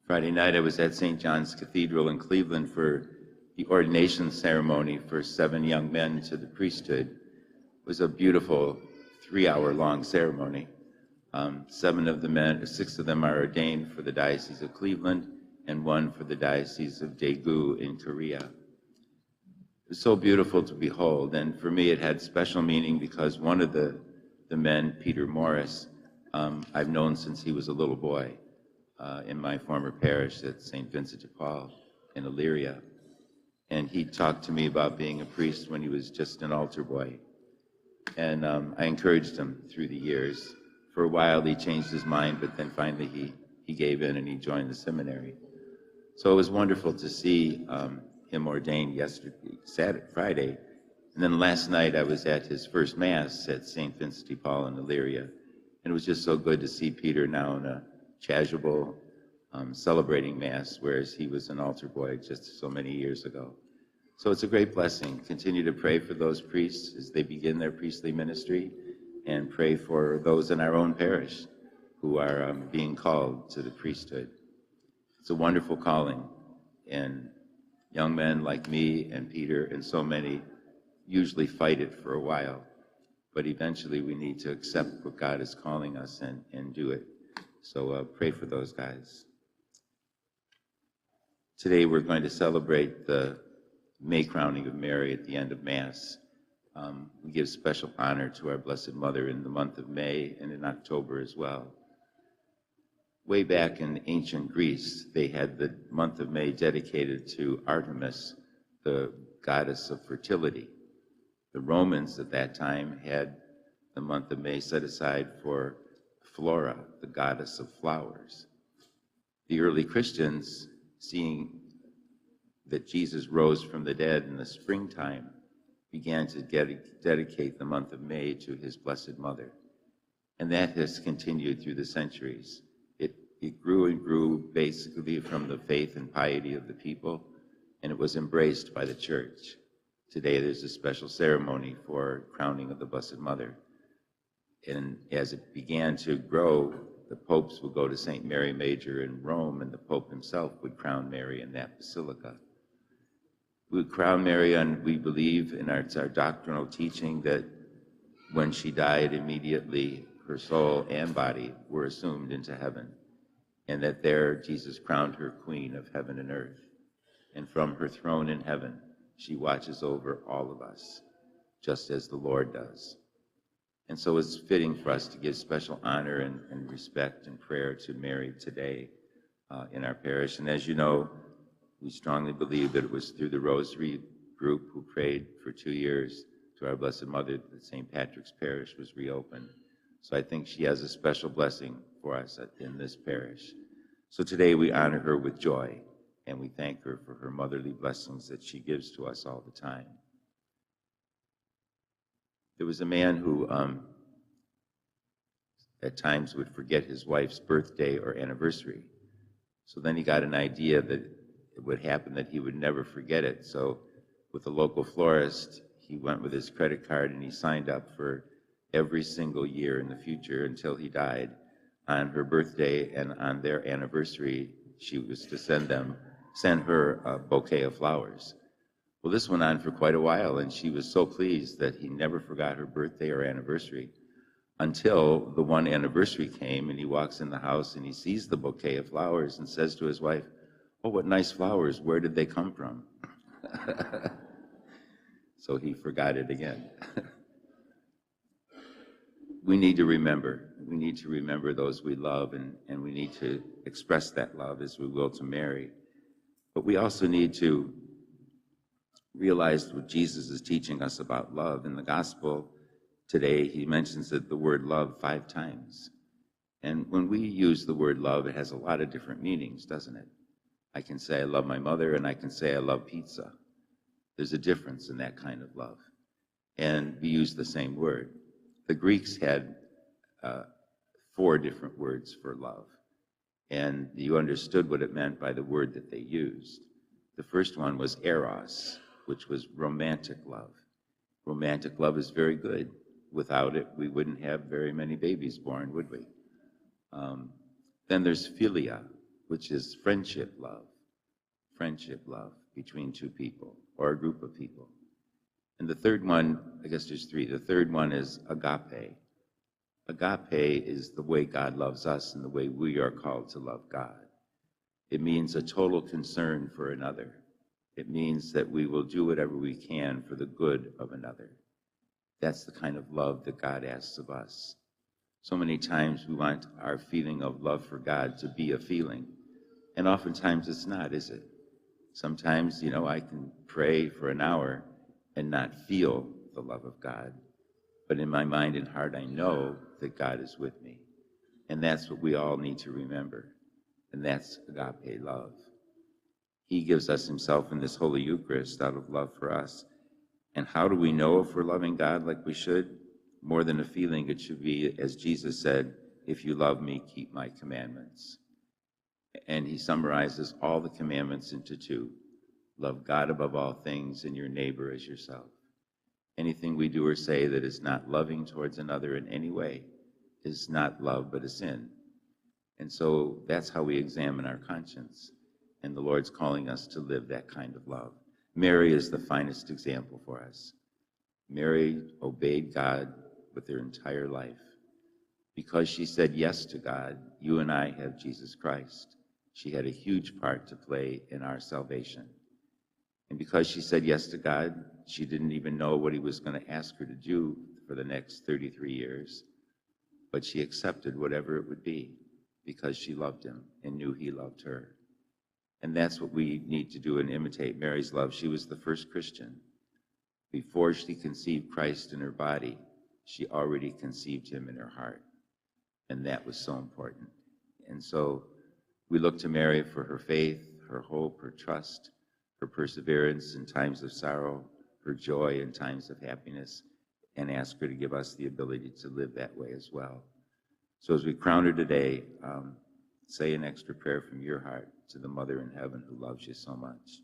Friday night, I was at St. John's Cathedral in Cleveland for the ordination ceremony for 7 young men to the priesthood. It was a beautiful 3-hour-long ceremony. 6 of them are ordained for the Diocese of Cleveland, and 1 for the Diocese of Daegu in Korea. It was so beautiful to behold, and for me it had special meaning because one of the men, Peter Morris, I've known since he was a little boy in my former parish at St. Vincent de Paul in Illyria. And he talked to me about being a priest when he was just an altar boy. And I encouraged him through the years. For a while he changed his mind, but then finally he gave in and he joined the seminary. So it was wonderful to see him ordained Friday. And then last night I was at his first Mass at St. Vincent de Paul in Illyria. And it was just so good to see Peter now in a chasuble, celebrating Mass, whereas he was an altar boy just so many years ago. So it's a great blessing. Continue to pray for those priests as they begin their priestly ministry, and pray for those in our own parish who are being called to the priesthood. It's a wonderful calling, and young men like me and Peter and so many usually fight it for a while, but eventually we need to accept what God is calling us and do it. So pray for those guys. Today we're going to celebrate the May crowning of Mary at the end of Mass. We give special honor to our Blessed Mother in the month of May and in October as well. Way back in ancient Greece, they had the month of May dedicated to Artemis, the goddess of fertility. The Romans at that time had the month of May set aside for Flora, the goddess of flowers. The early Christians, seeing that Jesus rose from the dead in the springtime, began to dedicate the month of May to his Blessed Mother. And that has continued through the centuries. It grew and grew basically from the faith and piety of the people, and it was embraced by the Church. Today there's a special ceremony for crowning of the Blessed Mother. And as it began to grow, the popes would go to St. Mary Major in Rome, and the Pope himself would crown Mary in that basilica. We would crown Mary, and we believe in our doctrinal teaching that when she died, immediately her soul and body were assumed into heaven, and that there Jesus crowned her Queen of heaven and earth. And from her throne in heaven, she watches over all of us, just as the Lord does. And so it's fitting for us to give special honor and respect and prayer to Mary today in our parish. And as you know, we strongly believe that it was through the Rosary group who prayed for 2 years to our Blessed Mother that St. Patrick's Parish was reopened. So I think she has a special blessing for us in this parish. So today we honor her with joy, and we thank her for her motherly blessings that she gives to us all the time. There was a man who at times would forget his wife's birthday or anniversary. So then he got an idea that it would happen that he would never forget it. So with a local florist, he went with his credit card and he signed up for every single year in the future until he died. On her birthday and on their anniversary, she was to send her a bouquet of flowers. Well, this went on for quite a while, and she was so pleased that he never forgot her birthday or anniversary until the one anniversary came, and he walks in the house and he sees the bouquet of flowers and says to his wife, "Oh, what nice flowers. Where did they come from?" So he forgot it again. We need to remember. We need to remember those we love, and we need to express that love as we will to Mary. But we also need to realize what Jesus is teaching us about love. In the gospel today, he mentions that the word love 5 times. And when we use the word love, it has a lot of different meanings, doesn't it? I can say I love my mother, and I can say I love pizza. There's a difference in that kind of love. And we use the same word. The Greeks had 4 different words for love, and you understood what it meant by the word that they used. The first one was eros, which was romantic love. Romantic love is very good. Without it, we wouldn't have very many babies born, would we? Then there's philia, which is friendship love between two people or a group of people. And the third one, I guess there's three. The third one is agape. Agape is the way God loves us and the way we are called to love God. It means a total concern for another. It means that we will do whatever we can for the good of another. That's the kind of love that God asks of us. So many times we want our feeling of love for God to be a feeling, and oftentimes it's not, is it? Sometimes, I can pray for an hour and not feel the love of God, but in my mind and heart I know that God is with me. And that's what we all need to remember, and that's agape love. He gives us himself in this Holy Eucharist out of love for us. And how do we know if we're loving God like we should? More than a feeling, it should be, as Jesus said, if you love me, keep my commandments. And he summarizes all the commandments into two. Love God above all things and your neighbor as yourself. Anything we do or say that is not loving towards another in any way is not love but a sin. And so that's how we examine our conscience. And the Lord's calling us to live that kind of love. Mary is the finest example for us. Mary obeyed God with her entire life. Because she said yes to God, you and I have Jesus Christ. She had a huge part to play in our salvation. And because she said yes to God, she didn't even know what he was going to ask her to do for the next 33 years. But she accepted whatever it would be because she loved him and knew he loved her. And that's what we need to do and imitate Mary's love. She was the first Christian. Before she conceived Christ in her body, she already conceived him in her heart. And that was so important. And so we look to Mary for her faith, her hope, her trust, her perseverance in times of sorrow, her joy in times of happiness, and ask her to give us the ability to live that way as well. So as we crown her today, say an extra prayer from your heart to the Mother in heaven who loves you so much.